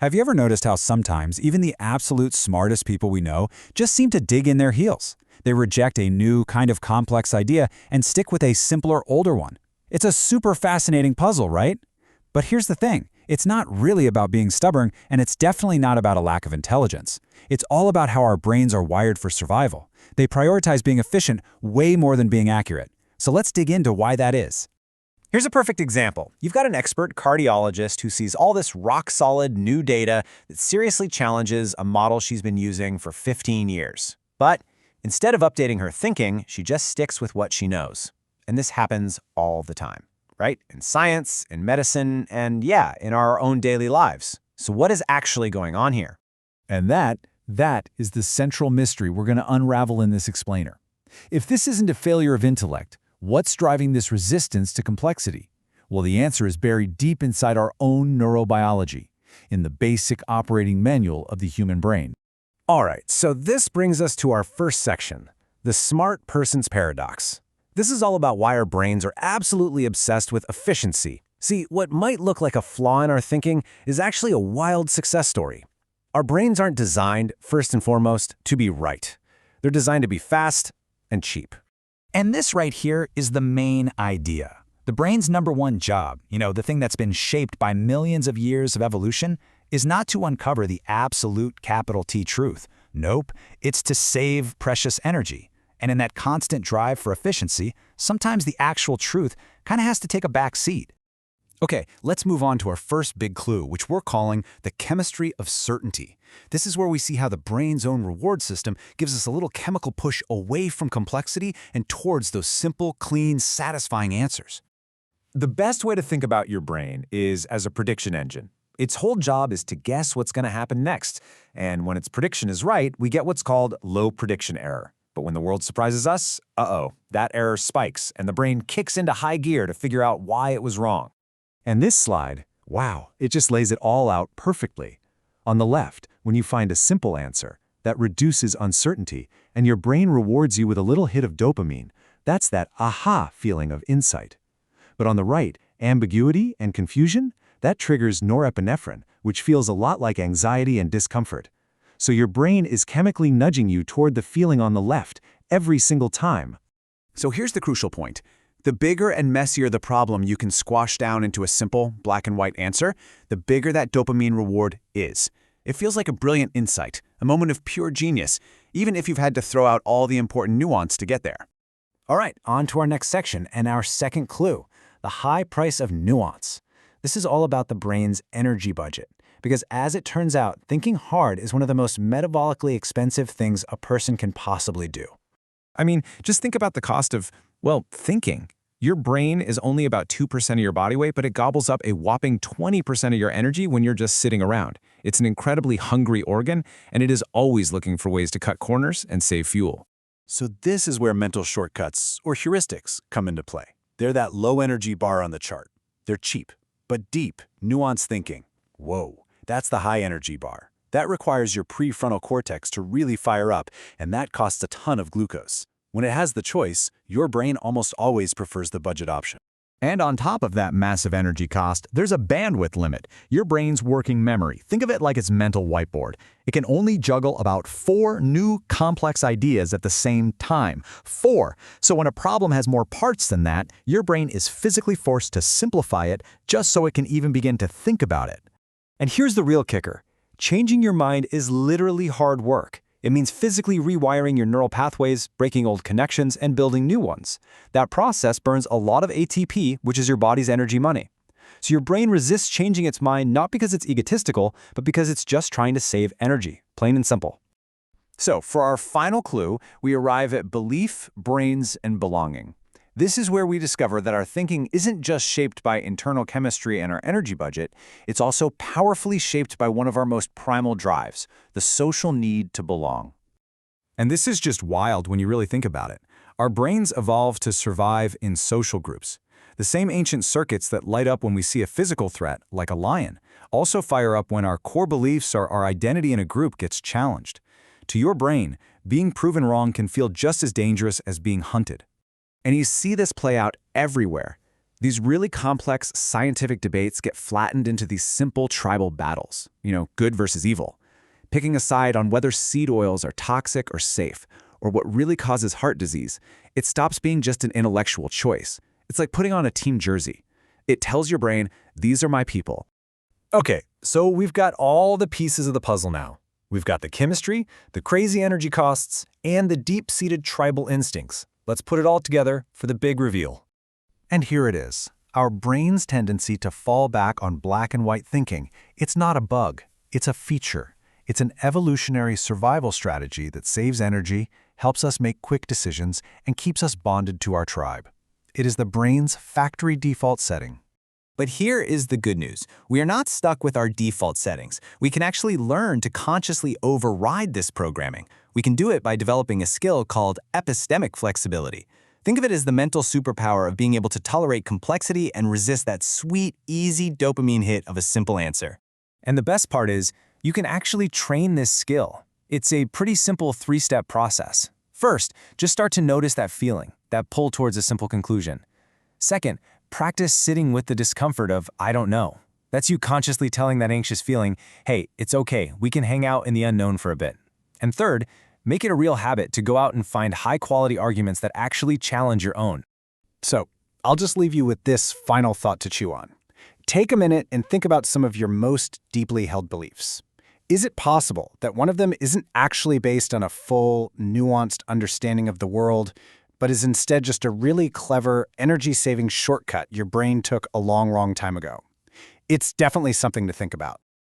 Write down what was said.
Have you ever noticed how sometimes even the absolute smartest people we know just seem to dig in their heels? They reject a new, kind of complex idea and stick with a simpler, older one. It's a super fascinating puzzle, right? But here's the thing. It's not really about being stubborn, and it's definitely not about a lack of intelligence. It's all about how our brains are wired for survival. They prioritize being efficient way more than being accurate. So let's dig into why that is. Here's a perfect example. You've got an expert cardiologist who sees all this rock-solid new data that seriously challenges a model she's been using for 15 years. But instead of updating her thinking, she just sticks with what she knows. And this happens all the time, right? In science, in medicine, and yeah, in our own daily lives. So what is actually going on here? And that is the central mystery we're going to unravel in this explainer. If this isn't a failure of intellect, what's driving this resistance to complexity? Well, the answer is buried deep inside our own neurobiology, in the basic operating manual of the human brain. All right, so this brings us to our first section, the smart person's paradox. This is all about why our brains are absolutely obsessed with efficiency. See, what might look like a flaw in our thinking is actually a wild success story. Our brains aren't designed, first and foremost, to be right. They're designed to be fast and cheap. And this right here is the main idea. The brain's #1 job, the thing that's been shaped by millions of years of evolution, is not to uncover the absolute capital T truth. Nope, it's to save precious energy. And in that constant drive for efficiency, sometimes the actual truth kind of has to take a back seat. Okay, let's move on to our first big clue, which we're calling the chemistry of certainty. This is where we see how the brain's own reward system gives us a little chemical push away from complexity and towards those simple, clean, satisfying answers. The best way to think about your brain is as a prediction engine. Its whole job is to guess what's going to happen next. And when its prediction is right, we get what's called low prediction error. But when the world surprises us, that error spikes, and the brain kicks into high gear to figure out why it was wrong. And this slide, wow, it just lays it all out perfectly. On the left, when you find a simple answer, that reduces uncertainty, and your brain rewards you with a little hit of dopamine, that's that aha feeling of insight. But on the right, ambiguity and confusion, that triggers norepinephrine, which feels a lot like anxiety and discomfort. So your brain is chemically nudging you toward the feeling on the left every single time. So here's the crucial point. The bigger and messier the problem you can squash down into a simple, black and white answer, the bigger that dopamine reward is. It feels like a brilliant insight, a moment of pure genius, even if you've had to throw out all the important nuance to get there. All right, on to our next section and our second clue, the high price of nuance. This is all about the brain's energy budget, because as it turns out, thinking hard is one of the most metabolically expensive things a person can possibly do. I mean, just think about the cost of, thinking. Your brain is only about 2% of your body weight, but it gobbles up a whopping 20% of your energy when you're just sitting around. It's an incredibly hungry organ, and it is always looking for ways to cut corners and save fuel. So this is where mental shortcuts, or heuristics, come into play. They're that low-energy bar on the chart. They're cheap, but deep, nuanced thinking. Whoa, that's the high-energy bar. That requires your prefrontal cortex to really fire up, and that costs a ton of glucose. When it has the choice, your brain almost always prefers the budget option. And on top of that massive energy cost, there's a bandwidth limit. Your brain's working memory. Think of it like its mental whiteboard. It can only juggle about 4 new complex ideas at the same time. 4. So when a problem has more parts than that, your brain is physically forced to simplify it just so it can even begin to think about it. And here's the real kicker. Changing your mind is literally hard work. It means physically rewiring your neural pathways, breaking old connections, and building new ones. That process burns a lot of ATP, which is your body's energy money. So your brain resists changing its mind not because it's egotistical, but because it's just trying to save energy, plain and simple. So for our final clue, we arrive at belief, brains, and belonging. This is where we discover that our thinking isn't just shaped by internal chemistry and our energy budget, it's also powerfully shaped by one of our most primal drives, the social need to belong. And this is just wild when you really think about it. Our brains evolved to survive in social groups. The same ancient circuits that light up when we see a physical threat, like a lion, also fire up when our core beliefs or our identity in a group gets challenged. To your brain, being proven wrong can feel just as dangerous as being hunted. And you see this play out everywhere. These really complex scientific debates get flattened into these simple tribal battles, good versus evil. Picking a side on whether seed oils are toxic or safe, or what really causes heart disease, it stops being just an intellectual choice. It's like putting on a team jersey. It tells your brain, these are my people. Okay, so we've got all the pieces of the puzzle now. We've got the chemistry, the crazy energy costs, and the deep-seated tribal instincts. Let's put it all together for the big reveal. And here it is. Our brain's tendency to fall back on black and white thinking. It's not a bug. It's a feature. It's an evolutionary survival strategy that saves energy, helps us make quick decisions, and keeps us bonded to our tribe. It is the brain's factory default setting. But here is the good news. We are not stuck with our default settings. We can actually learn to consciously override this programming. We can do it by developing a skill called epistemic flexibility. Think of it as the mental superpower of being able to tolerate complexity and resist that sweet, easy dopamine hit of a simple answer. And the best part is, you can actually train this skill. It's a pretty simple 3-step process. First, just start to notice that feeling, that pull towards a simple conclusion. Second, practice sitting with the discomfort of, I don't know. That's you consciously telling that anxious feeling, hey, it's okay, we can hang out in the unknown for a bit. And third, make it a real habit to go out and find high-quality arguments that actually challenge your own. So, I'll just leave you with this final thought to chew on. Take a minute and think about some of your most deeply held beliefs. Is it possible that one of them isn't actually based on a full, nuanced understanding of the world, but is instead just a really clever, energy-saving shortcut your brain took a long, wrong time ago? It's definitely something to think about.